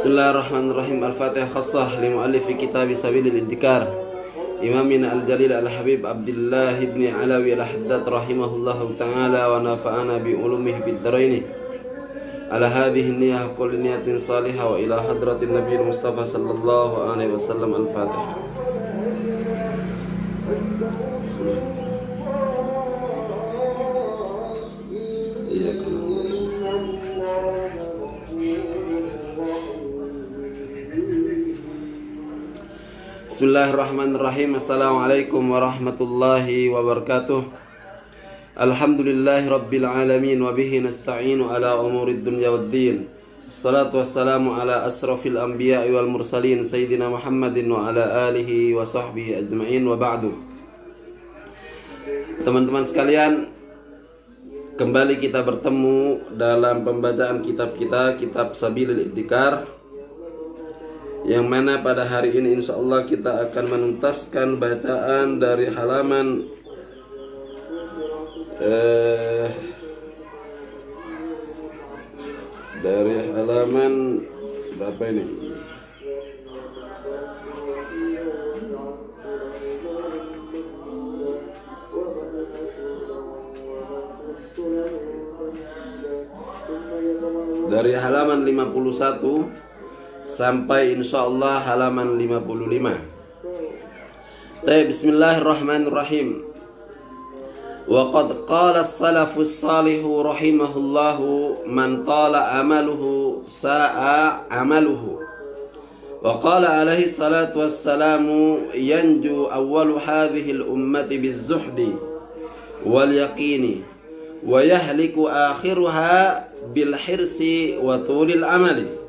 Bismillahirrahmanirrahim. Al-Fatihah khassah li muallifi kitab Sabilil Intikar Imamina Al-Jalil Al-Habib Abdullah ibn Alawi Al-Haddad rahimahullahu ta'ala wa nafa'ana bi ulumihi bid daraini. Ala hadhihi niyyah kulli niyatin salihah wa ila hadratin Nabiyil Mustafa sallallahu alaihi wasallam. Al-Fatihah. Bismillah. Bismillahirrahmanirrahim. Assalamualaikum warahmatullahi wabarakatuh. Alhamdulillahi rabbil alamin wa bihi nasta'inu ala umurid dunya waddin. Assalatu wassalamu ala asrafil anbiya'i wal mursalin sayyidina Muhammadin wa ala alihi wa sahbihi ajma'in wa ba'du. Teman-teman sekalian, kembali kita bertemu dalam pembacaan kitab kita, kitab Sabilil Intikar, yang mana pada hari ini insyaallah kita akan menuntaskan bacaan dari halaman berapa ini? Dari halaman 51 sampai insyaallah halaman 55. Bismillahirrahmanirrahim. Wa qad qala as-salafus salihu rahimahullahu man tala amaluhu sa'a amaluhu. Wa qala alaihi salatu wassalamu yanju awwalu hadhihi al-ummati biz-zuhdi wal yaqini wa yahliku akhiruha bil hirsi wa tulil amali.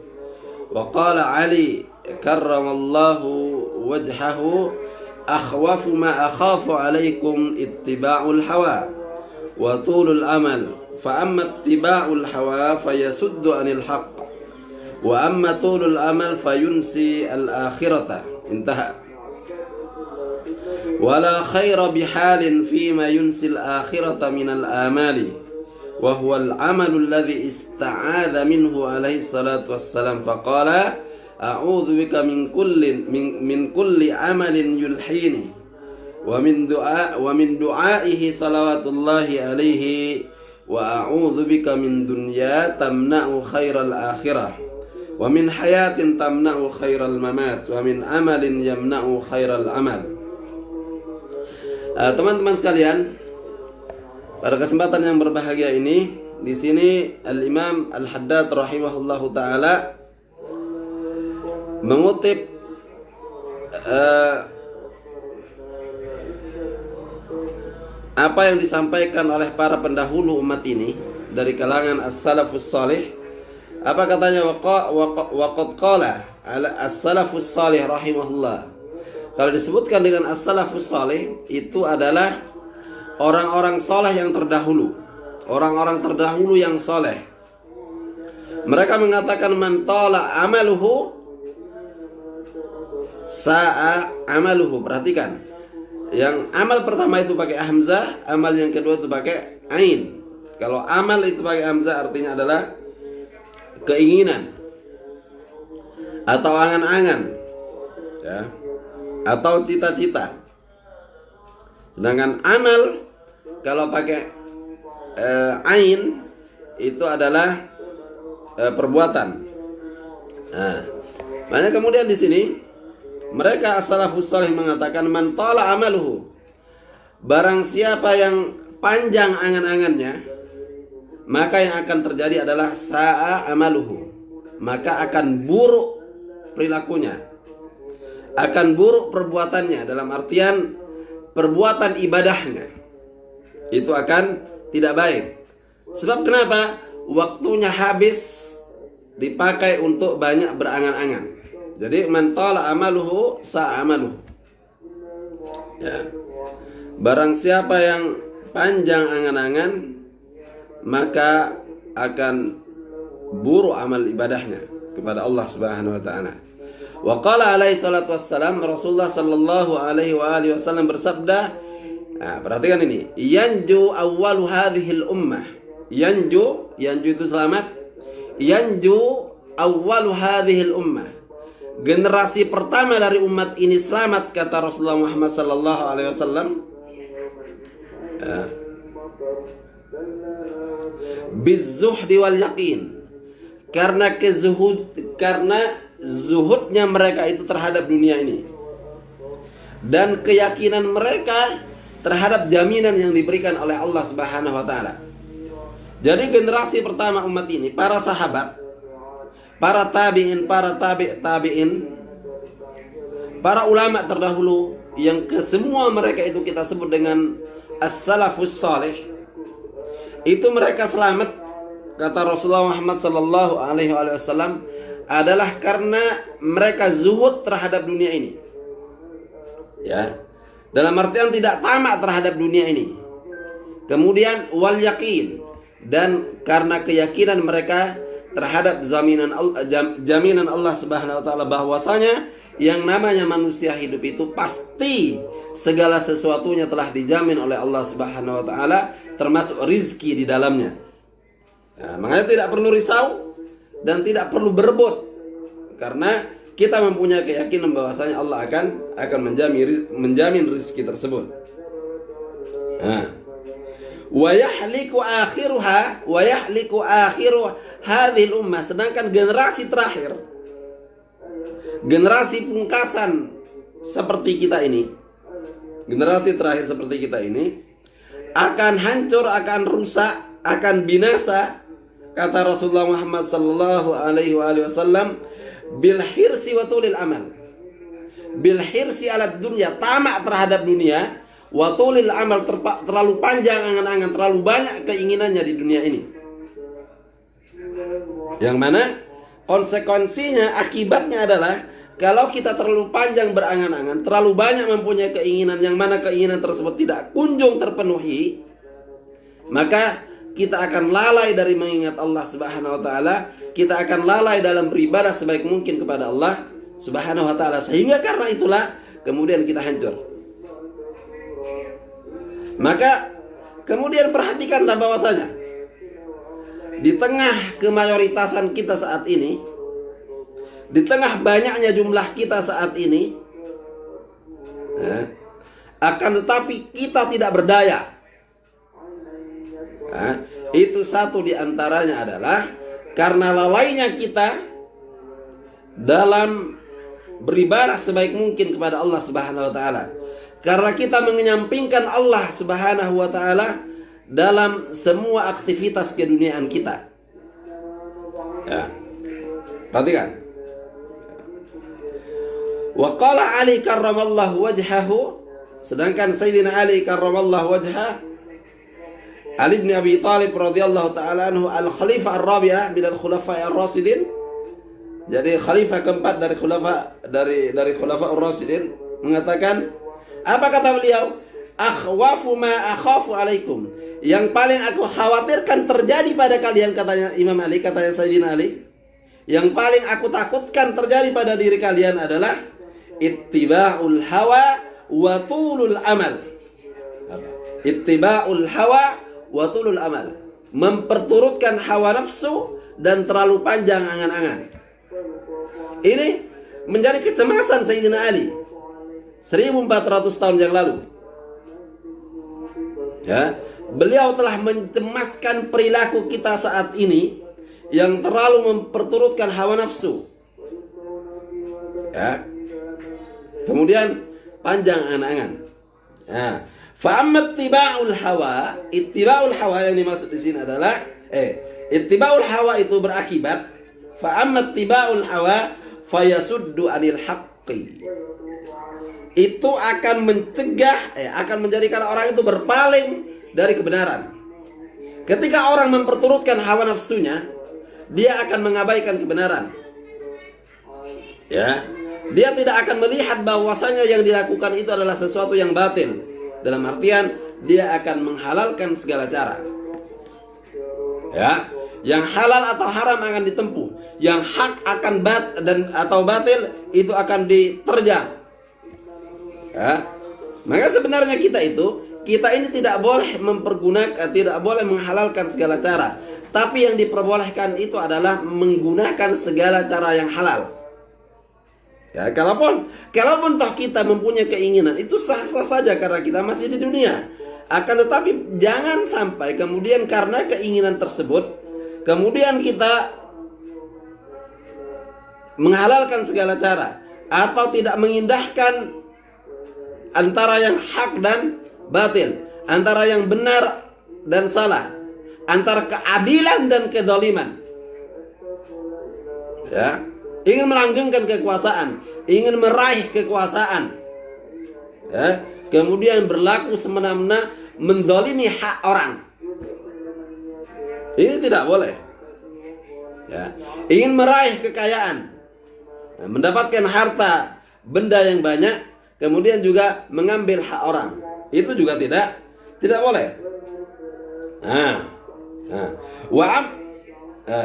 وقال علي كرم الله وجهه أخوف ما أخاف عليكم اتباع الهوى وطول الأمل فأما اتباع الهوى فيسد عن الحق وأما طول الأمل فينسي الآخرة. انتهى. ولا خير بحال فيما ينسي الآخرة من الآمال وهو العمل الذي استعاذ منه عليه الصلاة والسلام فقال أعوذ بك من كل عمل يلحيني ومن دعائه صلوات الله عليه وأعوذ بك من دنيا تمنع خير الآخرة ومن حياة تمنع خير الممات ومن عمل يمنع خير العمل. Teman-teman sekalian, pada kesempatan yang berbahagia ini, di sini Al-Imam Al-Haddad rahimahullahu taala mengutip apa yang disampaikan oleh para pendahulu umat ini dari kalangan as-salafus salih. Apa katanya? Waqad qala as-salafus salih rahimahullah. Kalau disebutkan dengan as-salafus salih, itu adalah orang-orang soleh yang terdahulu, orang-orang terdahulu yang soleh. Mereka mengatakan man tala amaluhu sa'a amaluhu. Perhatikan, yang amal pertama itu pakai hamzah, amal yang kedua itu pakai ain. Kalau amal itu pakai hamzah artinya adalah keinginan atau angan-angan, ya, atau cita-cita. Sedangkan amal kalau pakai ain itu adalah perbuatan. Nah, makanya kemudian di sini mereka as-salafus salih mengatakan man tala amaluhu, barang siapa yang panjang angan-angannya, maka yang akan terjadi adalah sa'a amaluhu, maka akan buruk perilakunya, akan buruk perbuatannya, dalam artian perbuatan ibadahnya itu akan tidak baik. Sebab kenapa? Waktunya habis dipakai untuk banyak berangan-angan. Jadi man tala amaluhu sa'amaluhu, ya. Barang siapa yang panjang angan-angan, maka akan buruk amal ibadahnya kepada Allah Subhanahu wa taala. Wa qala alaihi salatu wassalam, Rasulullah sallallahu alaihi wa alihi wasallam bersabda, nah, perhatikan ini, yanju awwalu hadhil ummah. Yanju itu selamat. Yanju awwalu hadhil ummah. Generasi pertama dari umat ini selamat, kata Rasulullah Muhammad sallallahu alaihi wasallam. Bizzuhdi wal yaqin. Karena zuhudnya mereka itu terhadap dunia ini, dan keyakinan mereka terhadap jaminan yang diberikan oleh Allah Subhanahu wa taala. Jadi generasi pertama umat ini, para sahabat, para tabi'in, para tabi'in, para ulama terdahulu, yang kesemua mereka itu kita sebut dengan as-salafus salih, itu mereka selamat, kata Rasulullah Muhammad sallallahu alaihi wasallam, adalah karena mereka zuhud terhadap dunia ini. Ya. Dalam artian tidak tamak terhadap dunia ini. Kemudian wal yaqin, dan karena keyakinan mereka terhadap jaminan Allah Subhanahu wa taala, bahwasanya yang namanya manusia hidup itu pasti segala sesuatunya telah dijamin oleh Allah Subhanahu wa taala, termasuk rizki di dalamnya. Nah, makanya tidak perlu risau dan tidak perlu berebut, karena kita mempunyai keyakinan bahwasanya Allah akan menjamin rizki tersebut. Nah, wa yahliku akhiru hadhil ummah, sedangkan generasi terakhir, generasi pungkasan seperti kita ini, generasi terakhir seperti kita ini akan hancur, akan rusak, akan binasa, kata Rasulullah Muhammad sallallahu alaihi wasallam, bil hirsi wa tulil amal. Bil hirsi ala dunya, tamak terhadap dunia, wa tulil amal, terlalu panjang angan-angan, terlalu banyak keinginannya di dunia ini. Yang mana konsekuensinya, akibatnya adalah kalau kita terlalu panjang berangan-angan, terlalu banyak mempunyai keinginan, yang mana keinginan tersebut tidak kunjung terpenuhi, maka kita akan lalai dari mengingat Allah Subhanahu wa taala, kita akan lalai dalam beribadah sebaik mungkin kepada Allah Subhanahu wa taala, sehingga karena itulah kemudian kita hancur. Maka kemudian perhatikanlah bahwasanya di tengah kemayoritasan kita saat ini, di tengah banyaknya jumlah kita saat ini, akan tetapi kita tidak berdaya. Itu satu di antaranya adalah karena lalainya kita dalam beribadah sebaik mungkin kepada Allah Subhanahu wa taala. Karena kita menyampingkan Allah Subhanahu wa taala dalam semua aktivitas keduniaan kita. Ya. Perhatikan. Wa qala Ali karramallahu wajhahu, sedangkan Sayyidina Ali karramallahu wajhahu, Ali bin Abi Thalib radhiyallahu taala anhu, al-khalifah ar-rabi'ah min al-khulafa ar-rasidin. Jadi khalifah keempat dari khulafa ar-rasidin mengatakan, apa kata beliau? Akhwafu ma akhafu alaikum. Yang paling aku khawatirkan terjadi pada kalian, katanya Imam Ali, katanya Sayyidina Ali, yang paling aku takutkan terjadi pada diri kalian adalah ittiba'ul hawa wa tulul amal. Ittiba'ul hawa wa tulul amal, memperturutkan hawa nafsu dan terlalu panjang angan-angan. Ini menjadi kecemasan Sayyidina Ali 1400 tahun yang lalu. Ya, beliau telah mencemaskan perilaku kita saat ini yang terlalu memperturutkan hawa nafsu. Ya. Kemudian panjang angan-angan. Ya. Fa'amma ittiba'ul hawa, ittiba'ul hawa yang dimaksud di sini adalah ittiba'ul hawa itu berakibat, fa'amma ittiba'ul hawa fayasuddu 'anil haqqi. Itu akan mencegah, akan menjadikan orang itu berpaling dari kebenaran. Ketika orang memperturutkan hawa nafsunya, dia akan mengabaikan kebenaran. Ya, dia tidak akan melihat bahwasanya yang dilakukan itu adalah sesuatu yang batil. Dalam artian dia akan menghalalkan segala cara. Ya, yang halal atau haram akan ditempuh, yang hak akan atau batil itu akan diterjang. Ya. Maka sebenarnya kita itu kita ini tidak boleh tidak boleh menghalalkan segala cara. Tapi yang diperbolehkan itu adalah menggunakan segala cara yang halal. Ya, kalaupun toh kita mempunyai keinginan, itu sah-sah saja karena kita masih di dunia. Akan tetapi jangan sampai kemudian karena keinginan tersebut kemudian kita menghalalkan segala cara atau tidak mengindahkan antara yang hak dan batil, antara yang benar dan salah, antara keadilan dan kezaliman. Ya, ingin melanggengkan kekuasaan, ingin meraih kekuasaan, ya, kemudian berlaku semena-mena menzalimi hak orang. Ini tidak boleh. Ya, ingin meraih kekayaan, mendapatkan harta, benda yang banyak, kemudian juga mengambil hak orang, itu juga tidak boleh.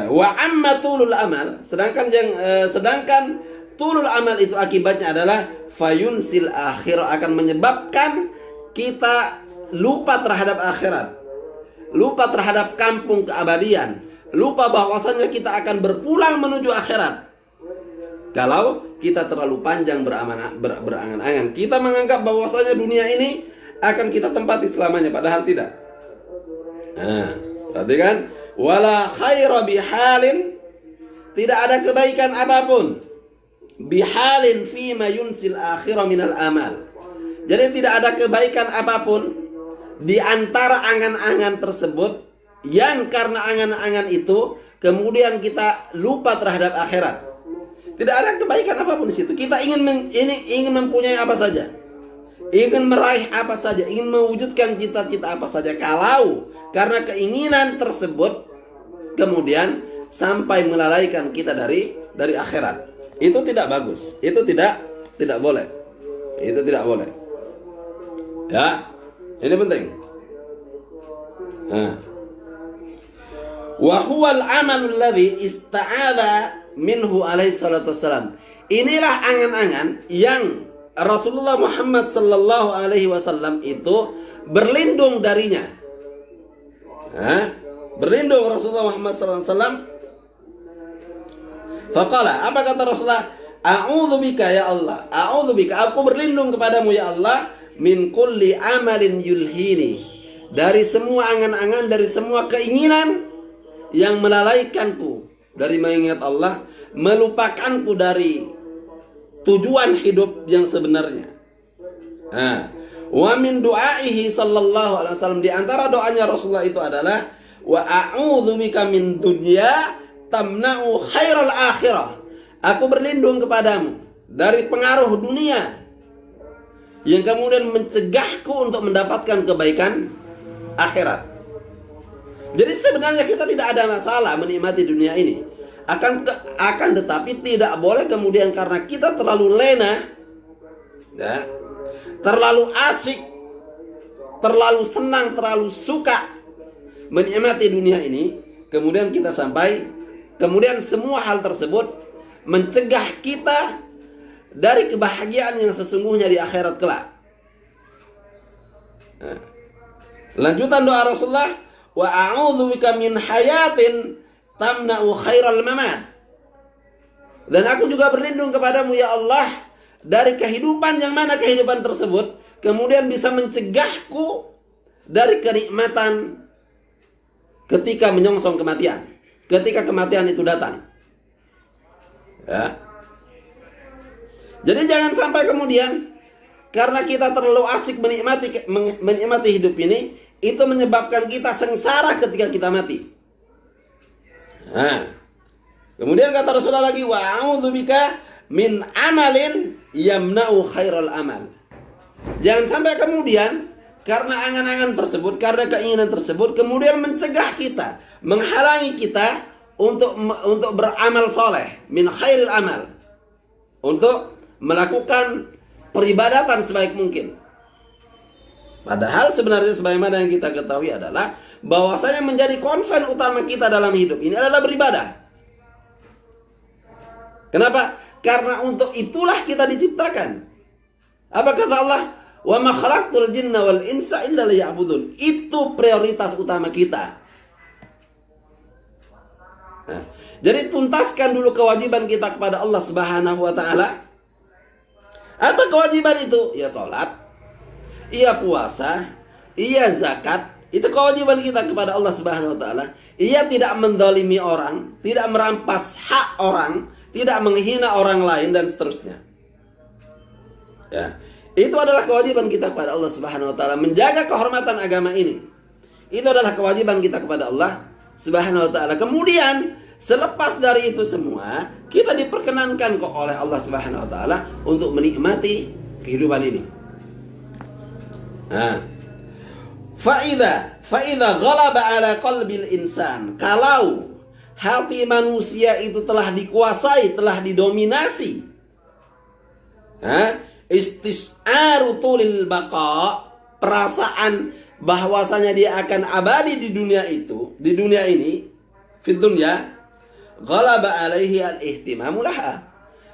Wa amma tulul amal, sedangkan tulul amal itu akibatnya adalah fayunsil akhir, akan menyebabkan kita lupa terhadap akhirat, lupa terhadap kampung keabadian, lupa bahwasanya kita akan berpulang menuju akhirat. Kalau kita terlalu panjang berangan-angan, kita menganggap bahwasanya dunia ini akan kita tempati selamanya, padahal tidak. Berarti kan, wala khaira bihalin, tidak ada kebaikan apapun, bihalin fima yunsil akhira minal amal. Jadi tidak ada kebaikan apapun di antara angan-angan tersebut yang karena angan-angan itu kemudian kita lupa terhadap akhirat. Tidak ada kebaikan apapun di situ. Kita ingin mempunyai apa saja, ingin meraih apa saja, ingin mewujudkan cita-cita apa saja. Kalau karena keinginan tersebut kemudian sampai melalaikan kita dari akhirat, itu tidak bagus. Itu tidak boleh. Itu tidak boleh. Ya, ini penting. Wa huwal amalul ladzi ista'adha minhu alaihi salatu wassalam. Inilah angan-angan yang Rasulullah Muhammad sallallahu alaihi wasallam itu berlindung darinya. Berlindung Rasulullah Muhammad sallallahu alaihi wasallam. Faqala, apa kata Rasulullah? A'udzubika ya Allah, a'udzubika, aku berlindung kepadamu ya Allah, min kulli amalin yulhini, dari semua angan-angan, dari semua keinginan yang melalaikanku dari mengingat Allah, melupakanku dari tujuan hidup yang sebenarnya. Wa min du'aihi sallallahu alaihi wasallam, di antara doanya Rasulullah itu adalah wa a'udzubika min dunya tamna'u khairal akhirah, aku berlindung kepadamu dari pengaruh dunia yang kemudian mencegahku untuk mendapatkan kebaikan akhirat. Jadi sebenarnya kita tidak ada masalah menikmati dunia ini, akan tetapi tidak boleh kemudian karena kita terlalu lena, ya, terlalu asyik, terlalu senang, terlalu suka menikmati dunia ini, kemudian kita kemudian semua hal tersebut mencegah kita dari kebahagiaan yang sesungguhnya di akhirat kelak. Lanjutan doa Rasulullah, wa a'udzubika min hayatin tamna'u khairal mamat, dan aku juga berlindung kepadamu ya Allah dari kehidupan yang mana kehidupan tersebut kemudian bisa mencegahku dari kenikmatan ketika menyongsong kematian, ketika kematian itu datang. Ya. Jadi jangan sampai kemudian karena kita terlalu asik menikmati hidup ini, itu menyebabkan kita sengsara ketika kita mati. Kemudian kata Rasulullah lagi, wa a'udzubika min amalin yamna'u khairal amal. Jangan sampai kemudian karena angan-angan tersebut, karena keinginan tersebut kemudian mencegah kita, menghalangi kita untuk beramal soleh, min khairil amal, untuk melakukan peribadatan sebaik mungkin. Padahal sebenarnya sebagaimana yang kita ketahui adalah bahwasanya menjadi konsen utama kita dalam hidup ini adalah beribadah. Kenapa? Karena untuk itulah kita diciptakan. Apa kata Allah? Wa ma khalaqtul jinna wal insa illa liya'budun. Itu prioritas utama kita. Nah, jadi tuntaskan dulu kewajiban kita kepada Allah Subhanahu wa taala. Apa kewajiban itu? Ya salat, iya puasa, iya zakat. Itu kewajiban kita kepada Allah Subhanahu wa taala. Ia tidak mendolimi orang, tidak merampas hak orang, tidak menghina orang lain dan seterusnya. Ya, itu adalah kewajiban kita kepada Allah Subhanahu wa taala, menjaga kehormatan agama ini. Itu adalah kewajiban kita kepada Allah Subhanahu wa taala. Kemudian selepas dari itu semua, kita diperkenankan kok oleh Allah Subhanahu wa taala untuk menikmati kehidupan ini. Nah, Fa'idha ghalaba ala qalbil insan. Kalau hati manusia itu telah dikuasai, telah didominasi, istis'aru tulil baqa, perasaan bahwasanya dia akan abadi di dunia itu, di dunia ini, fid dunya, ghalaba alaihi al-ihtimamu laha.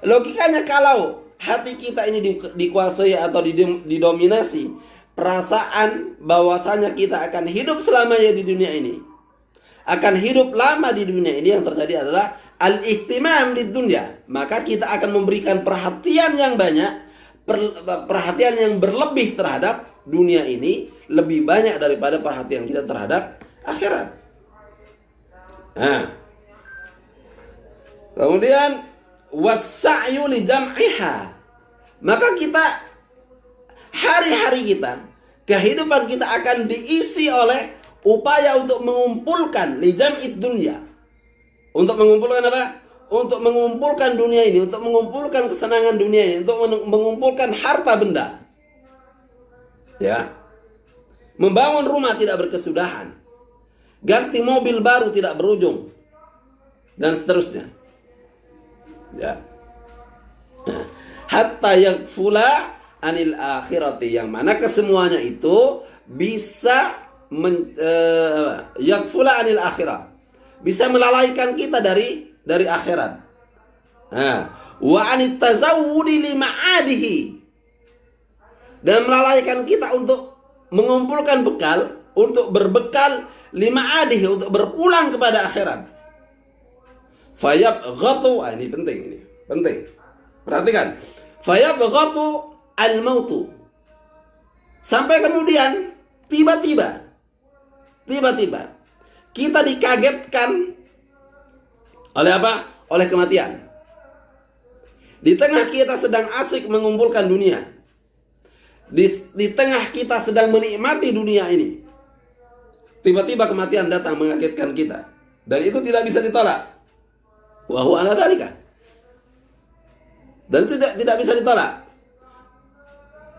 Logikanya kalau hati kita ini dikuasai atau didominasi perasaan bahwasanya kita akan hidup selamanya di dunia ini, akan hidup lama di dunia ini, yang terjadi adalah al-ihtimam di dunia, maka kita akan memberikan perhatian yang banyak, perhatian yang berlebih terhadap dunia ini, lebih banyak daripada perhatian kita terhadap akhirat. Nah, kemudian wasa'yu li jam'iha, maka kita hari-hari kita, kehidupan kita akan diisi oleh upaya untuk mengumpulkan li jam'id dunya. Untuk mengumpulkan apa? Untuk mengumpulkan dunia ini, untuk mengumpulkan kesenangan dunia ini, untuk mengumpulkan harta benda. Ya. Membangun rumah tidak berkesudahan. Ganti mobil baru tidak berujung. Dan seterusnya. Ya. Nah, hatta yakfula anil akhirati, yang mana kesemuanya itu bisa yakfula anil akhirah, bisa melalaikan kita dari akhirat. Nah, wa anit tazawwudi li ma'adihi, dan melalaikan kita untuk mengumpulkan bekal, untuk berbekal li ma'adihi, untuk berpulang kepada akhirat. Fayabghatu, ini penting. Perhatikan. Fayabghatu al-mautu, sampai kemudian tiba-tiba kita dikagetkan oleh apa? Oleh kematian. Di tengah kita sedang asik mengumpulkan dunia, di tengah kita sedang menikmati dunia ini, tiba-tiba kematian datang mengagetkan kita, dan itu tidak bisa ditolak. Wa huwa ala dzalika, dan itu tidak bisa ditolak.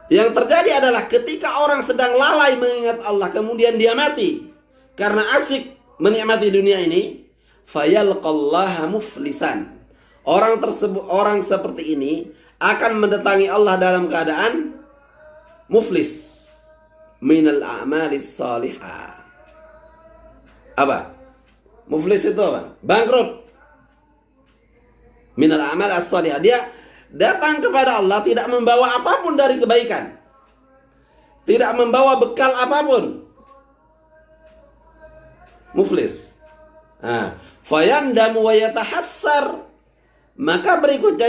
Yang terjadi adalah ketika orang sedang lalai mengingat Allah, kemudian dia mati karena asik menikmati dunia ini, fayalqallaha muflisan. Orang seperti ini akan mendatangi Allah dalam keadaan muflis minal a'malis salihah. Apa? Muflis itu apa? Bangkrut. Minal a'mal as-salihah. Dia datang kepada Allah tidak membawa apapun dari kebaikan, tidak membawa bekal apapun. Muflis. Fayandamu wa yatahassar, maka berikutnya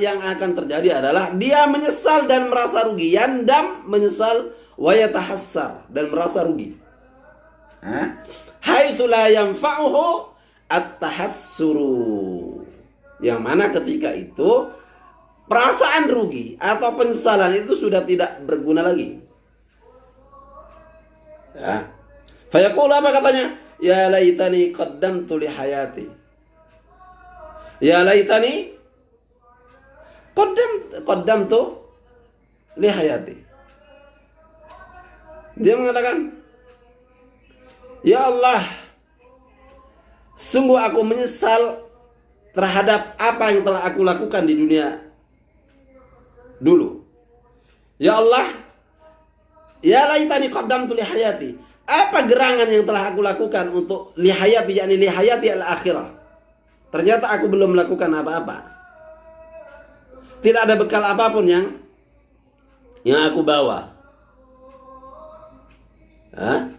yang akan terjadi adalah dia menyesal dan merasa rugi. Yandam, menyesal, wa yatahassar, dan merasa rugi. Haitsu la yanfa'uhu at-tahassuru, yang mana ketika itu perasaan rugi atau penyesalan itu sudah tidak berguna lagi. Ya. Fayaqulu, apa katanya? Ya laitani qaddamtu li hayati. Ya laitani qaddamtu li hayati. Dia mengatakan, ya Allah, sungguh aku menyesal terhadap apa yang telah aku lakukan di dunia dulu. Ya Allah, ya laitani qaddamtu li hayati. Apa gerangan yang telah aku lakukan untuk li hayati, yakni li hayati al-akhirah. Ternyata aku belum melakukan apa-apa. Tidak ada bekal apapun yang aku bawa. Hah?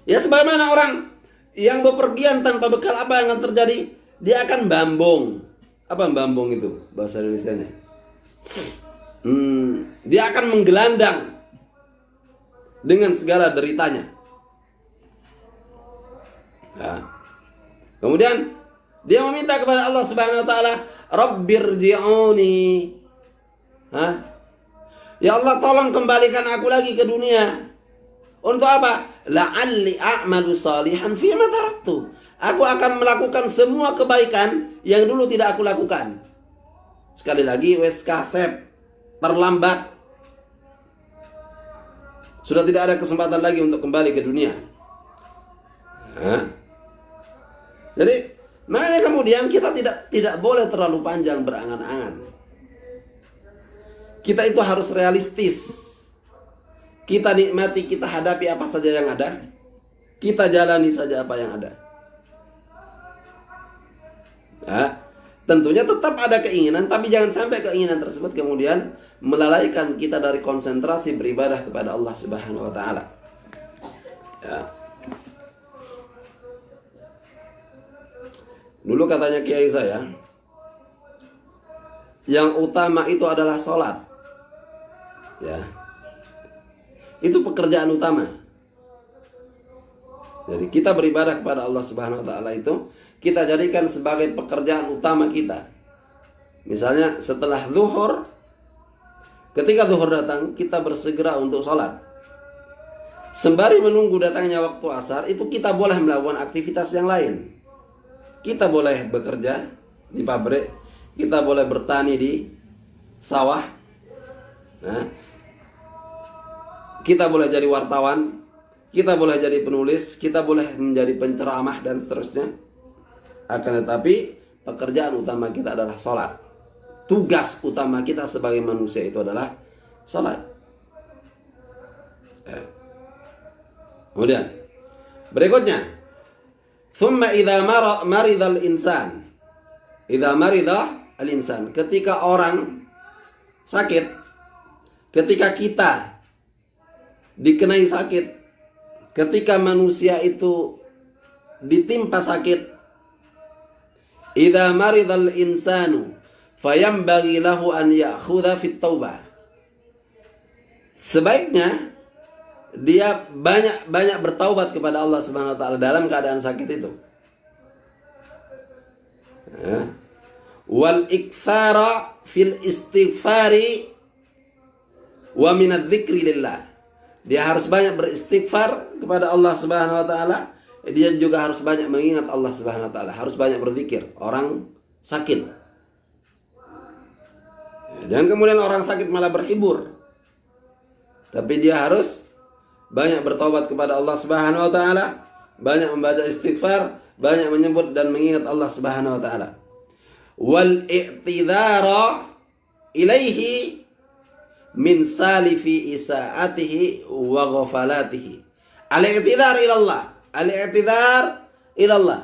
Ya sebagaimana orang yang bepergian tanpa bekal, apa yang akan terjadi? Dia akan bambung. Apa bambung itu bahasa Indonesianya? Dia akan menggelandang dengan segala deritanya. Ya. Kemudian dia meminta kepada Allah Subhanahu wa taala, Rabbirji'uni. Hah? Ya Allah, tolong kembalikan aku lagi ke dunia. Untuk apa? La'alli a'malu salihan fima taraktu. Aku akan melakukan semua kebaikan yang dulu tidak aku lakukan. Sekali lagi, wes kasep, terlambat. Sudah tidak ada kesempatan lagi untuk kembali ke dunia. Hah? Jadi, makanya kemudian kita tidak boleh terlalu panjang berangan-angan. Kita itu harus realistis. Kita nikmati, kita hadapi apa saja yang ada. Kita jalani saja apa yang ada. Ya, tentunya tetap ada keinginan, tapi jangan sampai keinginan tersebut kemudian melalaikan kita dari konsentrasi beribadah kepada Allah Subhanahu wa taala. Ya. Dulu katanya kiai saya, yang utama itu adalah sholat. Ya. Itu pekerjaan utama. Jadi kita beribadah kepada Allah Subhanahu wa taala itu kita jadikan sebagai pekerjaan utama kita. Misalnya setelah zuhur, ketika zuhur datang, kita bersegera untuk sholat. Sembari menunggu datangnya waktu asar, itu kita boleh melakukan aktivitas yang lain. Kita boleh bekerja di pabrik, kita boleh bertani di sawah. Nah, kita boleh jadi wartawan, kita boleh jadi penulis, kita boleh menjadi penceramah dan seterusnya. Akan tetapi pekerjaan utama kita adalah sholat. Tugas utama kita sebagai manusia itu adalah sholat. Kemudian berikutnya, thumma idza maridal insan. Idza marida al-insan, ketika orang sakit, ketika kita dikenai sakit, ketika manusia itu ditimpa sakit, idza maridal insanu fayambaghi lahu an ya'khudha fit taubah. Sebaiknya dia banyak bertaubat kepada Allah Subhanahu wa taala dalam keadaan sakit itu. Wal iktsara fil istighfari wa min adz-dzikri lillah. Dia harus banyak beristighfar kepada Allah Subhanahu wa taala. Dia juga harus banyak mengingat Allah Subhanahu wa taala, harus banyak berzikir. Orang sakit, jangan kemudian orang sakit malah berhibur. Tapi dia harus banyak bertobat kepada Allah Subhanahu wa taala, banyak membaca istighfar, banyak menyebut dan mengingat Allah Subhanahu wa taala. Wal i'tidhara ilaihi min salifi isaatihi wa ghafalatihi. Al-i'tidhar ila Allah. Al-i'tidhar ila Allah.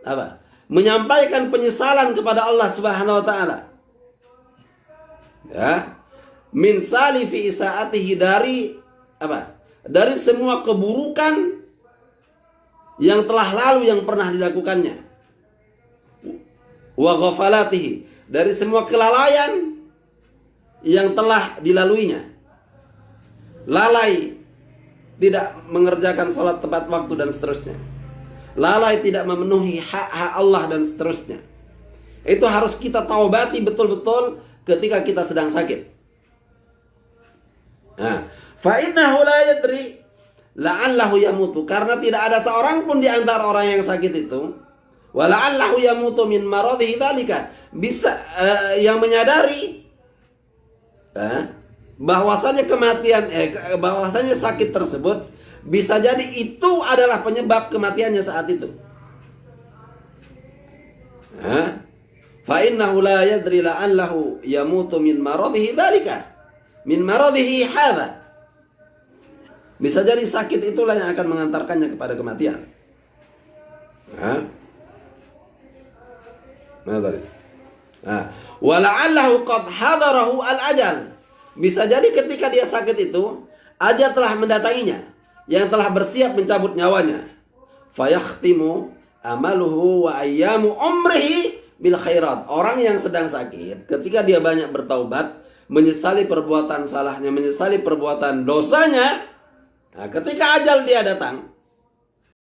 Apa? Menyampaikan penyesalan kepada Allah Subhanahu wa taala. Ya. Min salifi isaatihi, dari apa? Dari semua keburukan yang telah lalu yang pernah dilakukannya. Wa ghafalatihi, dari semua kelalaian yang telah dilaluinya. Lalai tidak mengerjakan salat tepat waktu dan seterusnya. Lalai tidak memenuhi hak-hak Allah dan seterusnya. Itu harus kita taubati betul-betul ketika kita sedang sakit. Nah, fa innahu la yadri la'allahu yamutu, karena tidak ada seorang pun di antara orang yang sakit itu, wa la'allahu yamutu min maradhihi dzalika, bisa yang menyadari bahwasanya kematian bahwasanya sakit tersebut bisa jadi itu adalah penyebab kematiannya saat itu. Fa innahu la yadri la'allahu yamutu min maradhihi dzalika, min maradhihi hadza. Bisa jadi sakit itulah yang akan mengantarkannya kepada kematian. Wa la'allahu qad hadarahu al-ajal. Bisa jadi ketika dia sakit itu, ajal telah mendatanginya. yang telah bersiap mencabut nyawanya. Fayakhtimu amaluhu wa ayyamu umrihi bil khairat. Orang yang sedang sakit, ketika dia banyak bertaubat, menyesali perbuatan salahnya, menyesali perbuatan dosanya, nah, ketika ajal dia datang,